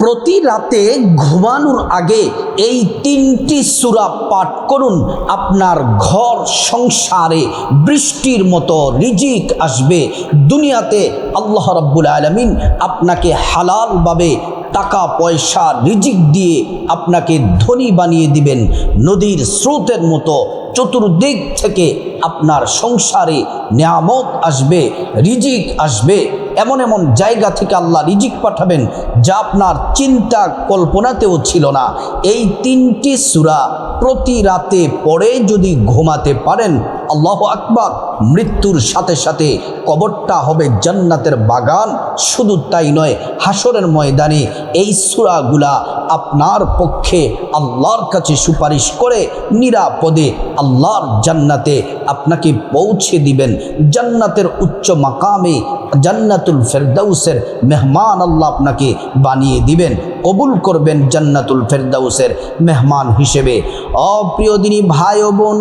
প্রতি রাতে ঘুমানোর আগে এই 3টি সূরা পাঠ করুন। আপনার ঘর সংসারে বৃষ্টির মতো রিজিক আসবে। দুনিয়াতে আল্লাহ রাব্বুল আলামিন আপনাকে হালালভাবে টাকা পয়সা রিজিক দিয়ে আপনাকে ধনী বানিয়ে দিবেন। নদীর স্রোতের মতো চতুর্দিক থেকে আপনার সংসারে নিয়ামত আসবে, রিজিক আসবে। এমন এমন জায়গা থেকে আল্লাহ রিজিক পাঠাবেন যা আপনার চিন্তা কল্পনাতেও ছিল না। এই 3টি সূরা প্রতি রাতে পড়ে যদি ঘুমাতে পারেন, আল্লাহু আকবার, মৃত্যুর সাথে সাথে কবরটা হবে জান্নাতের বাগান। শুধু তাই নয়, হাসরের ময়দানে এই সূরাগুলা আপনার পক্ষে আল্লাহর কাছে সুপারিশ করে নিরাপদে আল্লাহর জান্নাতে আপনাকে পৌঁছে দিবেন। জান্নাতের উচ্চ মাকামে জান্নাতুল ফেরদাউসের মেহমান আল্লাহ আপনাকে বানিয়ে দিবেন, কবুল করবেন জান্নাতুল ফেরদাউসের মেহমান হিসেবে। প্রিয় দিনী ভাই ও বোন,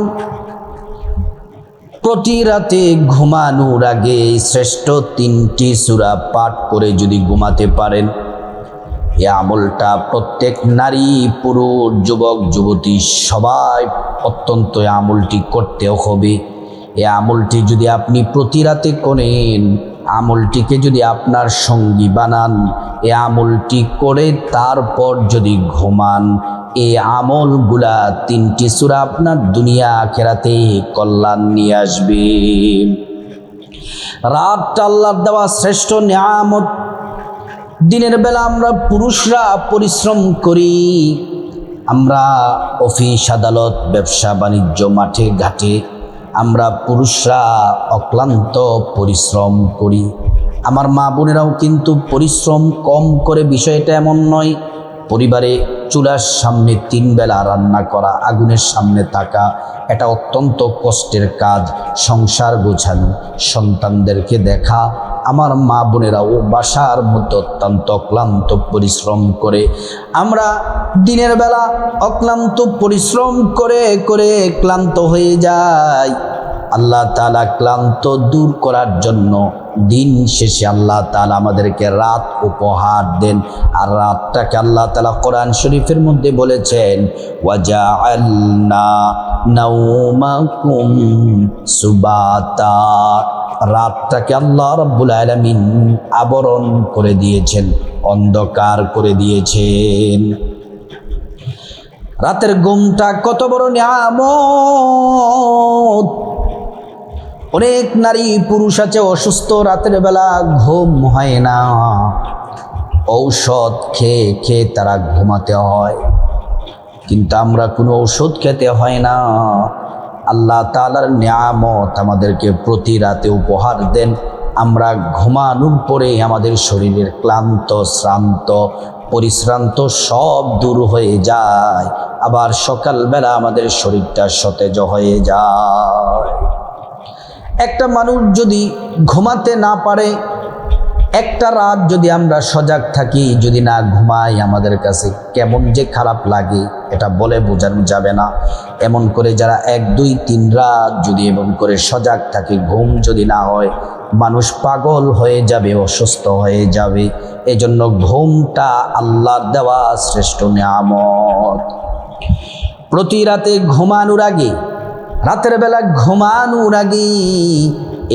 প্রতি রাতে ঘুমানোর আগে শ্রেষ্ঠ 3টি সূরা পাঠ করে যদি ঘুমাতে পারেন, এই আমলটা প্রত্যেক নারী, পুরুষ, যুবক, যুবতী সবাই অত্যন্ত আমলটি করতে হবে। এই আমলটি যদি আপনি প্রতি রাতে করেন, আমলটিকে যদি আপনার সঙ্গী বানান, এই আমলটি করে তারপর যদি ঘুমান, এই আমলগুলা 3টি সূরা আপনার দুনিয়া আখিরাতে কল্যাণ নিয়ে আসবে। রাতটা আল্লাহর দেওয়া শ্রেষ্ঠ নিয়ামত। দিনের বেলা আমরা পুরুষরা পরিশ্রম করি, আমরা অফিস আদালত ব্যবসা বাণিজ্য মাঠে ঘাটে আমরা পুরুষরা অক্লান্ত পরিশ্রম করি। আমার মা বোনেরাও কিন্তু পরিশ্রম কম করে, বিষয়টা এমন নয়। পরিবারে চুলার সামনে 3 বেলা রান্না করা, আগুনের সামনে থাকা, এটা অত্যন্ত কষ্টের কাজ। সংসার গোছানো, সন্তানদেরকে দেখা, আমার মা বোনেরাও বাসার মধ্যে অত্যন্ত অক্লান্ত পরিশ্রম করে। আমরা দিনের বেলা অক্লান্ত পরিশ্রম করে করে ক্লান্ত হয়ে যাই। আল্লাহ তাআলা ক্লান্ত দূর করার জন্য দিন শেষে আল্লাহ তাআলা আমাদেরকে রাত উপহার দেন। আর রাতটাকে আল্লাহ তাআলা কোরআন শরীফের মধ্যে বলেছেন, ওয়াজআলনা নাওমাকুম সুবাতা। রাতটাকে আল্লাহ রাব্বুল আলামিন আবরণ করে দিয়েছেন, অন্ধকার করে দিয়েছেন। রাতের ঘুমটা কত বড় নিয়ামত। অনেক নারী পুরুষ আছে অসুস্থ, রাতের বেলা ঘুম হয় না, ঔষধ খেয়ে খেয়ে তারা ঘুমাতে হয়। কিন্তু আমরা কোনো ঔষধ খেতে হয় না। আল্লাহ তাআলার নিয়ামত আমাদেরকে প্রতি রাতে উপহার দেন। আমরা ঘুমানোর পরে আমাদের শরীরের ক্লান্ত, শ্রান্ত, পরিশ্রান্ত সব দূর হয়ে যায়। আবার সকালবেলা আমাদের শরীরটা সতেজ হয়ে যায়। একটা মানুষ যদি ঘুমাতে না পারে, একটা রাত যদি আমরা সজাগ থাকি, যদি না ঘুমাই, আমাদের কাছে কেমন যে খারাপ লাগে এটা বলে বোঝানো যাবে না। এমন করে যারা 1, 2, 3 রাত যদি এমন করে সজাগ থাকে, ঘুম যদি না হয়, মানুষ পাগল হয়ে যাবে, অসুস্থ হয়ে যাবে। এজন্য ঘুমটা আল্লাহর দেওয়া শ্রেষ্ঠ নিয়ামত। প্রতি রাতে ঘুমানোর আগে, রাতের বেলা ঘুমানোর আগে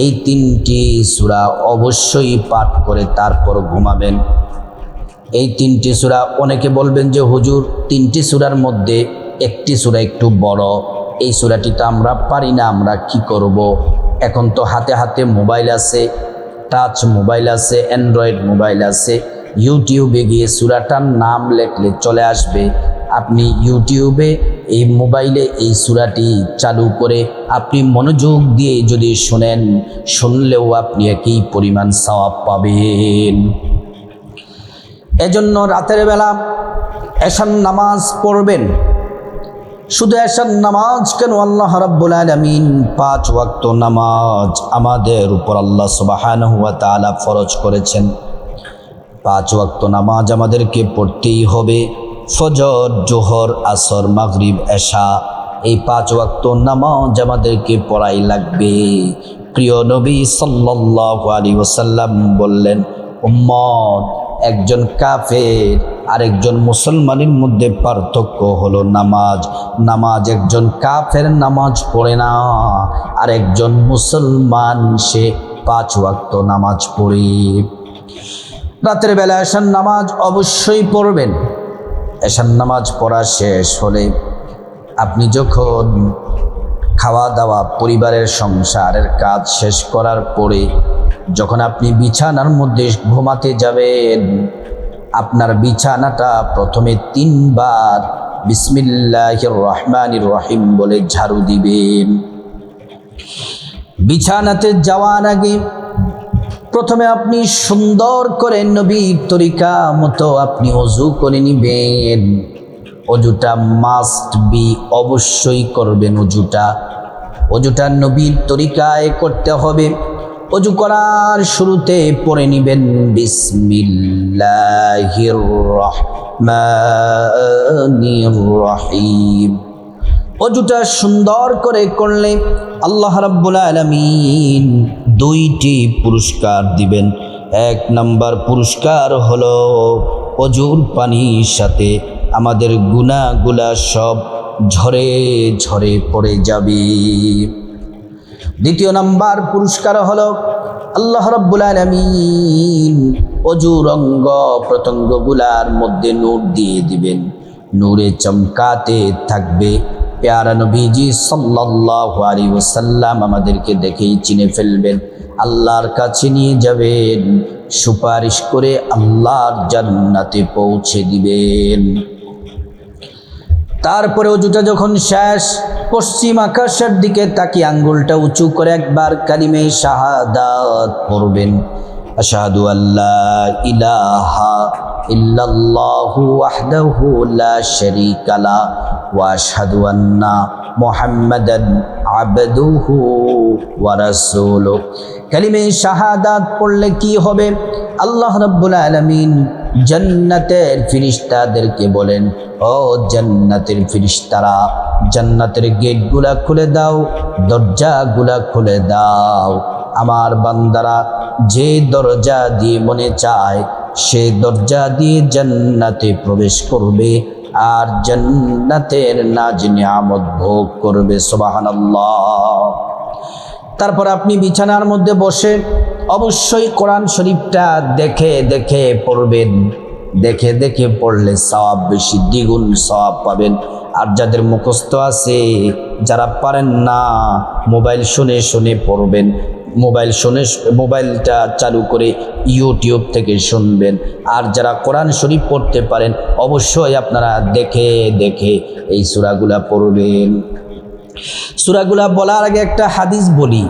এই 3টি সূরা অবশ্যই পাঠ করে তারপর ঘুমাবেন। এই 3টি সূরা, অনেকে বলবেন যে হুজুর 3টি সূরার মধ্যে একটি সূরা একটু বড়, এই সূরাটি তো আমরা পারি না, আমরা কি করব? এখন তো হাতে হাতে মোবাইল আছে, টাচ মোবাইল আছে, অ্যান্ড্রয়েড মোবাইল আছে। ইউটিউবে গিয়ে সূরাটার নাম লিখলে চলে আসবে। আপনি ইউটিউবে এই মোবাইলে এই সূরাটি চালু করে আপনি মনোযোগ দিয়ে যদি শুনেন, শুনলেও আপনি একই পরিমাণ সওয়াব পাবেন। এজন্য রাতের বেলা এশার নামাজ পড়বেন। শুধু এশার নামাজ কেন, আল্লাহ রাব্বুল আলামিন 5 ওয়াক্ত নামাজ আমাদের উপর আল্লাহ সুবহানাহু ওয়া তাআলা ফরজ করেছেন। 5 ওয়াক্ত নামাজ আমাদেরকে পড়তেই হবে। ফজর, জোহর, আসর, মাগরিব, এশা, এই 5 ওয়াক্ত নামাজ আমাদেরকে পড়াই লাগবে। প্রিয় নবী সাল্লাল্লাহু আলাইহি ওয়াসাল্লাম বললেন, উম্মত একজন কাফের আর একজন মুসলমানের মধ্যে পার্থক্য হলো নামাজ। নামাজ একজন কাফের নামাজ পড়ে না, আর একজন মুসলমান সে 5 ওয়াক্ত নামাজ পড়ে। রাতের বেলা এশার নামাজ অবশ্যই পড়বেন। এশার নামাজ পড়া শেষ হলে আপনি যখন খাওয়া দাওয়া পরিবারের সংসারের কাজ শেষ করার পরে যখন আপনি বিছানার মধ্যে ঘুমাতে যাবেন, আপনার বিছানাটা প্রথমে 3 বার বিসমিল্লাহির রহমানির রহিম বলে ঝাড়ু দিবেন। বিছানাতে যাওয়ার আগে প্রথমে আপনি সুন্দর করে নবীর তরিকা মতো আপনি ওযু করে নেবেন। অজুটা মাস্ট বি, অবশ্যই করবেন। অজুটা নবীর তরিকায় করতে হবে। অজু করার শুরুতে পড়ে নেবেন বিসমিল্লাহির রহমানির রহিম। অজুটা সুন্দর করে করলে আল্লাহ রাব্বুল আলামিন 2টি পুরস্কার দিবেন। 1 নাম্বার পুরস্কার হলো অজুর পানির সাথে আমাদের গুনাহগুলা সব ঝরে ঝরে পড়ে যাবে। 2 নাম্বার পুরস্কার হলো আল্লাহ রাব্বুল আলামিন অজুর অঙ্গ প্রত্যঙ্গগুলার মধ্যে নূর দিয়ে দিবেন। নূরে চমকাতে থাকবে। প্যারা নবীজি সাল্লাল্লাহু আলাইহি ওয়াসাল্লাম আমাদেরকে দেখেই চিনে ফেলবেন, আল্লাহর কাছে নিয়ে যাবেন, সুপারিশ করে আল্লাহর জান্নাতে পৌঁছে দিবেন। তারপরে অজুটা যখন শেষ, পশ্চিম আকাশের দিকে তাকিয়ে আঙ্গুলটা উঁচু করে একবার কালিমে শাহাদাত পড়বেন। আশহাদু আল্লা ইলাহা ইল্লাল্লাহু ওয়াহদাহু লা শারীকা লা ওয়া আশহাদু আন্না মুহাম্মাদান আবদুহু ওয়া রাসূলুহু। কালিমে শাহাদাত পড়লে কি হবে? আল্লাহ রাব্বুল আলামিন জান্নাতের ফেরেশতাদেরকে বলেন, ও জান্নাতের ফেরেশতারা, জান্নাতের গেটগুলা খুলে দাও, দরজাগুলা খুলে দাও। আমার বান্দারা যে দরজা দিয়ে মনে চায় সে দরজা দিয়ে জান্নাতে প্রবেশ করবে আর জান্নাতের নাজ নিয়ামত ভোগ করবে। সুবহানাল্লাহ। তারপর আপনি বিছানার মধ্যে বসে অবশ্যই কোরআন শরীফটা দেখে দেখে পড়বেন। দেখে দেখে পড়লে সওয়াব বেশি, দ্বিগুণ সওয়াব পাবেন। আর যাদের মুখস্থ আছে, যারা পারেন না, মোবাইল শুনে শুনে পড়বেন। মোবাইলটা চালু করে ইউটিউব থেকে শুনবেন। আর যারা কোরআন শরীফ পড়তে পারেন অবশ্যই আপনারা দেখে দেখে এই সূরাগুলা পড়বেন। সূরাগুলা বলার আগে একটা হাদিস বলি।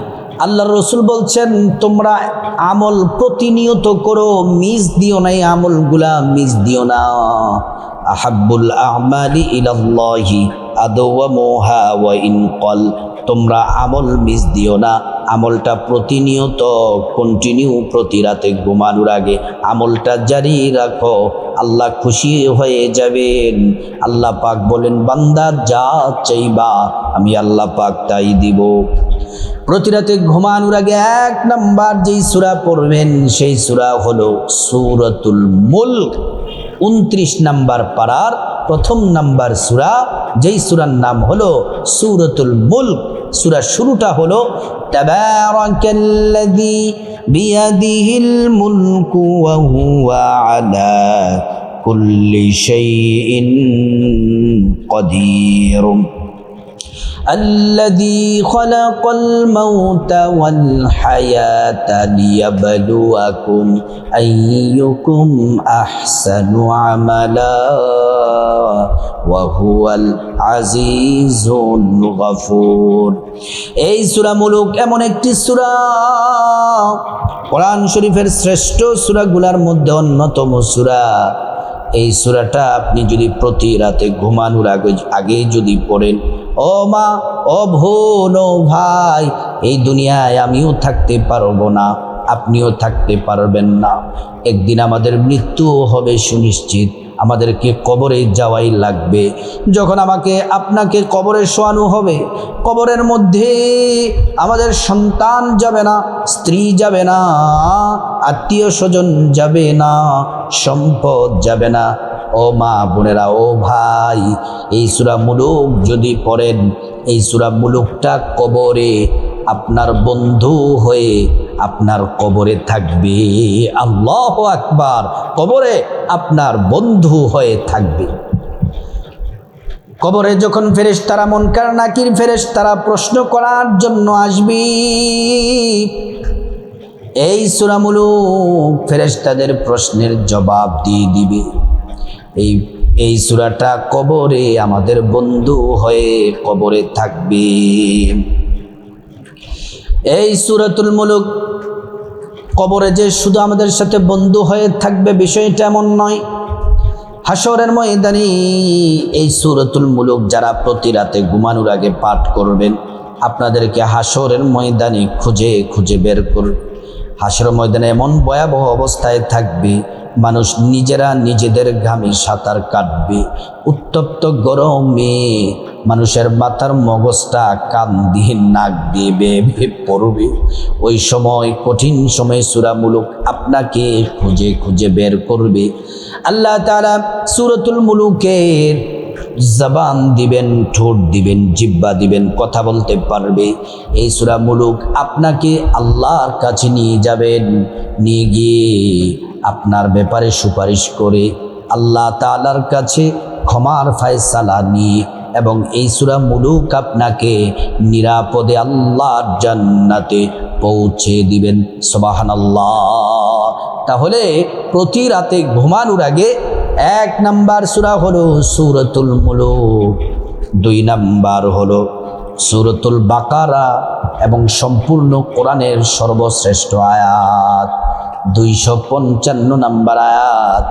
আল্লাহর রাসূল বলছেন, তোমরা আমল প্রতিনিয়ত করো, মিস দিও না, এই আমলগুলা মিস দিও না। আহাব্বুল আমালি ইলাল্লাহি আদওয়ামুহা ওয়া ইন ক্বাল। তোমরা আমল মিস দিও না, আমলটা প্রতিনিয়ত কন্টিনিউ, প্রতি রাতে ঘুমানোর আগে আমলটা জারি রাখো, আল্লাহ খুশি হয়ে যাবেন। আল্লাহ পাক বলেন, বান্দা যা চাইবা আমি আল্লাহ পাক তাই দিব। প্রতি রাতে ঘুমানোর আগে 1 নাম্বার যেই সূরা পড়বেন সেই সূরা হলো সূরাতুল মুলক। 29 নাম্বার পারার 1ম নাম্বার সূরা, যেই সূরার নাম হলো সূরাতুল মুলক। সূরার শুরুটা হলো তাবারাকাল্লাযী বিয়াদিহিল মুলকু ওয়া হুয়া আলা কুল্লি শাইইন কাদির। الذي خلق الموت والحياة ليبلوكم أيكم أحسن عملا وهو العزيز الغفور। এই সূরা মুলক এমন একটি সূরা, কোরআন শরীফের শ্রেষ্ঠ সূরাগুলোর মধ্যে অন্যতম সূরা। এই সূরাটা আপনি যদি প্রতি রাতে ঘুমানোর আগে যদি পড়েন, ও মা, ও বোন, ও ভাই, এই দুনিয়ায় আমিও থাকতে পারবো না, আপনিও থাকতে পারবেন না। একদিন আমাদের মৃত্যু হবে সুনিশ্চিত। আমাদেরকে কবরে যাওয়াই লাগবে। যখন আমাকে আপনাকে কবরে শোয়ানো হবে, কবরের মধ্যে আমাদের সন্তান যাবে না, স্ত্রী যাবে না, আত্মীয় স্বজন যাবে না, সম্পদ যাবে না। ও মা বোনেরা, ও ভাই, এই সূরা মুলুক যদি পড়েন, এই সূরা মুলুকটা কবরে আপনার বন্ধু হয়ে আপনার কবরে থাকবে। আল্লাহু আকবার, কবরে আপনার বন্ধু হয়ে থাকবে। কবরে যখন ফেরেশতারা, মুনকার নাকির ফেরেশতারা প্রশ্ন করার জন্য আসবে, এই সূরা মুলুক ফেরেশতাদের প্রশ্নের জবাব দিয়ে দিবে। এই সূরাটা কবরে আমাদের বন্ধু হয়ে কবরে থাকবে। এই সূরাতুল মুলুক কবরে যে শুধু আমাদের সাথে বন্ধু হয়ে থাকবে বিষয়টা এমন নয়। হাসরের ময়দানে এই সূরাতুল মুলুক যারা প্রতি রাতে ঘুমানোর আগে পাঠ করবেন, আপনাদেরকে হাসরের ময়দানে খুঁজে খুঁজে বের করবে। হাসরের ময়দানে এমন ভয়াবহ অবস্থায় থাকবে, মানুষ নিজেরা নিজেদের ঘামে সাঁতার কাটবে। উত্তপ্ত গরমে মানুষের মাথার মগজটা কান দিয়ে নাক দিয়ে বেয়ে বেয়ে পড়বে। ওই সময়, কঠিন সময় সূরা মুলুক আপনাকে খুঁজে খুঁজে বের করবে। আল্লাহ তাআলা সূরাতুল মুলুকের জবান দিবেন, ঠোঁট দিবেন, জিহ্বা দিবেন, কথা বলতে পারবে। এই সূরা মুলুক আপনাকে আল্লাহর কাছে নিয়ে যাবেন, নিয়ে গিয়ে আপনার ব্যাপারে সুপারিশ করে আল্লাহ তাআলার কাছে ক্ষমার ফায়সালা নিয়ে, এবং এই সূরা মুলুক আপনাকে নিরাপদে আল্লাহর জান্নাতে পৌঁছে দিবেন। সুবহানাল্লাহ। তাহলে প্রতি রাতে ঘুমানোর আগে 1 নাম্বার সূরা হলো সূরাতুল মুলুক, 2 নাম্বার হলো সূরাতুল বাকারা এবং সম্পূর্ণ কোরআনের সর্বশ্রেষ্ঠ আয়াত 255 নাম্বার আয়াত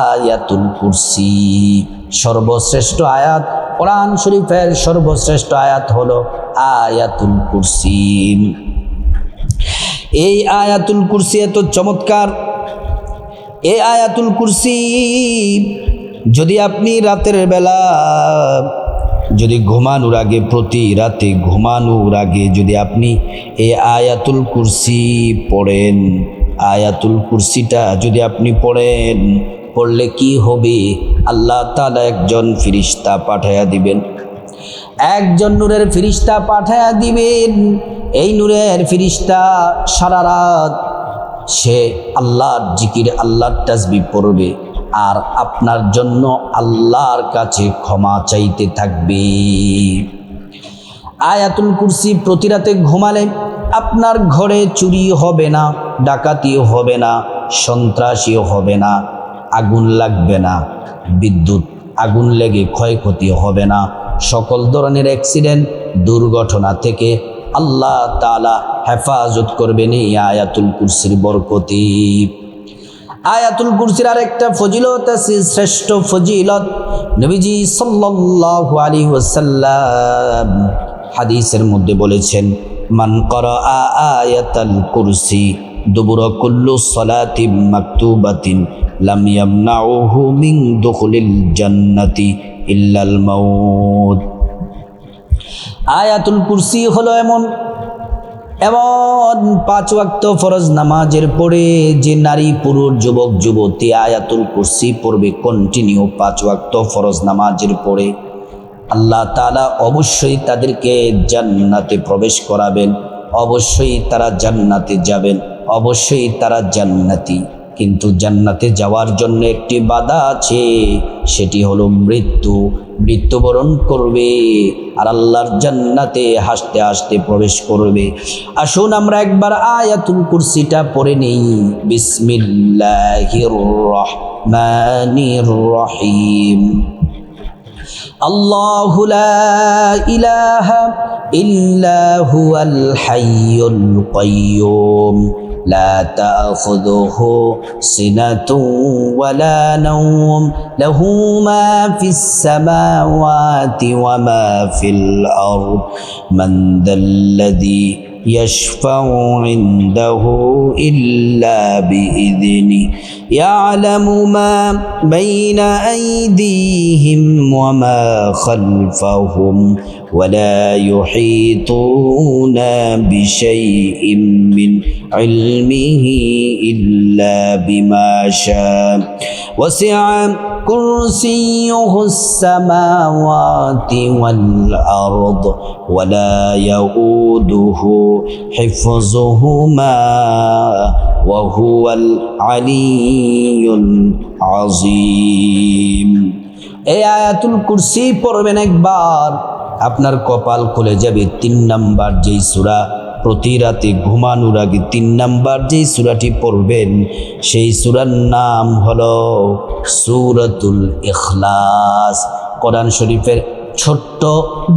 আয়াতুল কুরসি। সর্বশ্রেষ্ঠ আয়াত, কোরআন শরীফের সর্বশ্রেষ্ঠ আয়াত হলো আয়াতুল কুরসি। এই আয়াতুল কুরসি এত চমৎকার। এই আয়াতুল কুরসি যদি আপনি রাতের বেলা, যদি ঘুমানোর আগে, প্রতি রাতে ঘুমানোর আগে যদি আপনি এই আয়াতুল কুরসি পড়েন, আয়াতুল কুরসিটা যদি আপনি পড়েন, পড়লে কি হবে? আল্লাহ তাআলা একজন ফেরেশতা পাঠায়া দিবেন, একজন নূরের ফেরেশতা পাঠায়া দিবেন। এই নূরের ফেরেশতা সারা রাত সে আল্লাহর জিকির, আল্লাহর তাসবিহ পড়বে, আর আপনার জন্য আল্লাহর কাছে ক্ষমা চাইতে থাকবে। আয়াতুল কুরসি প্রতি রাতে ঘুমালে আপনার ঘরে চুরি হবে না, ডাকাতিও হবে না, সন্ত্রাসীও হবে না, আগুন লাগবে না, বিদ্যুৎ আগুন লেগে ক্ষয়ক্ষতি হবে না, সকল ধরনের অ্যাক্সিডেন্ট, দুর্ঘটনা থেকে আল্লাহ তাআলা হেফাজত করবেন এই আয়াতুল কুরসির বরকতে। আয়াতুল কুরসির আরেকটা ফজিলত আছে, শ্রেষ্ঠ ফজিলত। নবীজি সাল্লাল্লাহু আলাইহি ওয়াসাল্লাম হাদিসের মধ্যে বলেছেন, মান ক্বারাআ আয়াতাল কুরসি দুবুরা কুল্লু সালাতিন মাকতুবাতিন লাম ইয়ামনাউহু মিন দুখুলিল জান্নাতি ইল্লাল মাউত। আয়াতুল কুরসি হলো এমন 5 ওয়াক্ত ফরজ নামাজের পরে যে নারী, পুরুষ, যুবক, যুবতী আয়াতুল কুরসি পড়বে কন্টিনিউ 5 ওয়াক্ত ফরজ নামাজের পরে, আল্লাহ তাআলা অবশ্যই তাদেরকে জান্নাতে প্রবেশ করাবেন, অবশ্যই তারা জান্নাতে যাবেন, অবশ্যই তারা জান্নাতি। কিন্তু জান্নাতে যাওয়ার জন্য একটি বাধা আছে, সেটি হলো মৃত্যু। মৃত্যুবরণ করবে আর আল্লাহর জান্নাতে হাসতে হাসতে প্রবেশ করবে। আসুন আমরা একবার আয়াতুল কুরসিটা পড়ে নেই। বিসমিল্লাহির রহমানির রহিম। আল্লাহু লা ইলাহা ইল্লা হুয়াল হাইয়ুল কাইয়্যুম لا تأخذه سنة ولا نوم له ما في السماوات وما في الأرض من ذا الذي يشفع عنده إلا بإذنه يعلم ما بين أيديهم وما خلفهم ولا يحيطون بشيء من علمه إلا بما شاء وسع كرسيه السماوات والأرض ولا يؤوده حفظهما وهو العلي العظيم। এই আয়াতুল কুরসি পড়বেন একবার, আপনার কপাল খুলে যাবে। 3 নাম্বার যেই সূরা, প্রতি রাতে ঘুমানোর আগে 3 নাম্বার যেই সূরাটি পড়বেন সেই সূরার নাম হলো সূরাতুল ইখলাস। কোরআন শরীফের ছোট্ট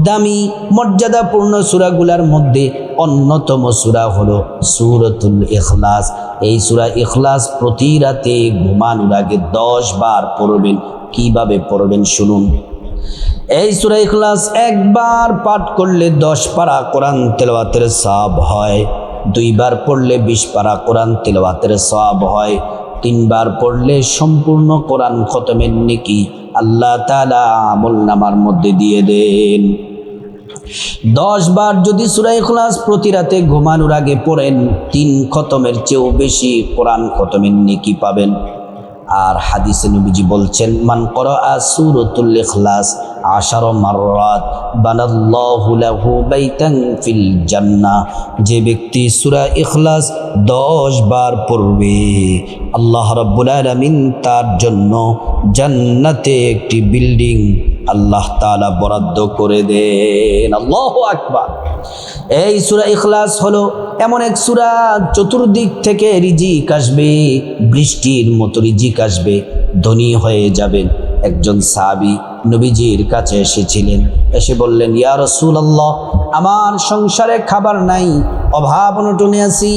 দামি মর্যাদাপূর্ণ সূরাগুলোর মধ্যে অন্যতম সূরা হলো সূরাতুল ইখলাস। এই সূরা ইখলাস প্রতি রাতে ঘুমানোর আগে 10 বার পড়বেন। কিভাবে পড়বেন শুনুন। এই সূরা ইখলাস একবার পাঠ করলে 10 পারা কোরআন তেলাওয়াতের সওয়াব হয়, 2 বার পড়লে 20 পারা কোরআন তেলাওয়াতের সওয়াব হয়, 3 বার পড়লে সম্পূর্ণ কোরআন খতমের নেকি আল্লাহ তাআলা আমলনামার মধ্যে দিয়ে দেন। 10 বার যদি সূরা ইখলাস প্রতি রাতে ঘুমানোর আগে পড়েন 3 খতমের চেয়েও বেশি কোরআন খতমের নেকি পাবেন। আর হাদিসে নবীজি বলছেন, মান করাআ সূরাতুল ইখলাস 10 মাররাত বানাল্লাহু লাহু বাইতান ফিল জান্নাহ। যে ব্যক্তি সূরা ইখলাস 10 বার পড়বে আল্লাহ রাব্বুল আলামিন তার জন্য জান্নাতে একটি বিল্ডিং আল্লাহ তাআলা বরাদ্দ করে দেন। আল্লাহু আকবার। এই সূরা ইখলাস হলো এমন এক সূরা, চতুর্দিক থেকে রিজিক আসবে, বৃষ্টির মতো রিজিক আসবে, ধনী হয়ে যাবেন। একজন সাহাবী নবীজির কাছে এসেছিলেন, এসে বললেন, ইয়া রাসূলুল্লাহ, আমার সংসারে খাবার নাই, অভাব অনটনে আছি,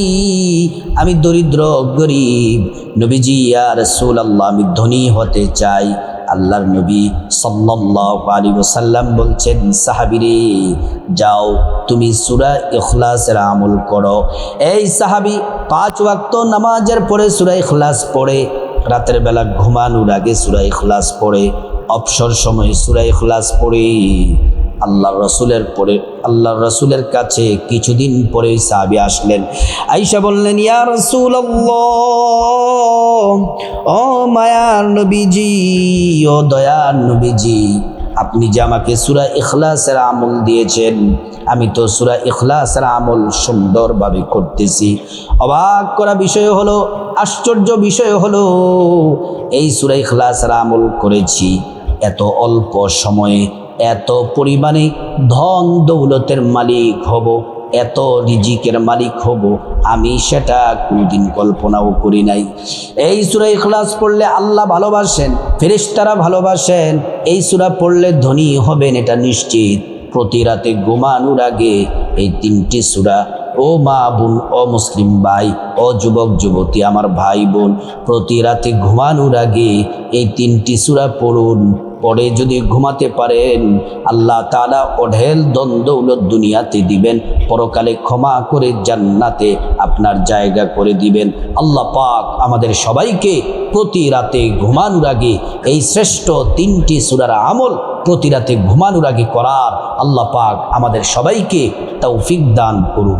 আমি দরিদ্র গরিব। নবীজি, ইয়া রাসূলুল্লাহ, আমি ধনী হতে চাই। আল্লাহর নবী সাল্লাল্লাহু আলাইহি ওয়াসাল্লাম বলছেন, সাহাবীরে যাও তুমি সূরা ইখলাসের আমল করো। এই সাহাবী 5 ওয়াক্ত নামাজের পরে সূরা ইখলাস পড়ে, রাতের বেলা ঘুমানোর আগে সূরা ইখলাস পড়ে, অবসর সময়ে সূরা ইখলাস পড়ে আল্লাহর রাসূলের কাছে কিছুদিন পরে সাহাবী আসলেন। আয়েশা বললেন, ইয়া রাসূলুল্লাহ, ও মায়ার নবীজি, ও দয়ার নবীজি, আপনি যে আমাকে সূরা ইখলাসের আমল দিয়েছেন, আমি তো সূরা ইখলাসের আমল সুন্দরভাবে করতেছি। অবাক করা বিষয় হলো, আশ্চর্য বিষয় হলো, এই সূরা ইখলাসের আমল করেছি, এত অল্প সময়ে এত পরিমাণে ধন দৌলতের মালিক হব, এত রিজিকের মালিক হব, আমি সেটা কোনোদিন কল্পনাও করি নাই। এই সূরা ইখলাস পড়লে আল্লাহ ভালোবাসেন, ফেরেশতারা ভালোবাসেন, এই সূরা পড়লে ধনী হবেন এটা নিশ্চিত। প্রতি রাতে ঘুমানোর আগে এই 3টি সূরা, ও মা বোন, ও মুসলিম ভাই, ও যুবক যুবতী আমার ভাই বোন, প্রতি রাতে ঘুমানোর আগে এই 3টি সূরা পড়ুন। পড়ে যদি ঘুমাতে পারেন আল্লাহ তাআলা অঢেল ধন দৌলত দুনিয়াতে দিবেন, পরকালে ক্ষমা করে জান্নাতে আপনার জায়গা করে দিবেন। আল্লাহ পাক আমাদের সবাইকে প্রতি রাতে ঘুমানোর আগে এই শ্রেষ্ঠ 3টি সূরার আমল প্রতি রাতে ঘুমানোর আগে করার আল্লাহ পাক আমাদের সবাইকে তৌফিক দান করুন।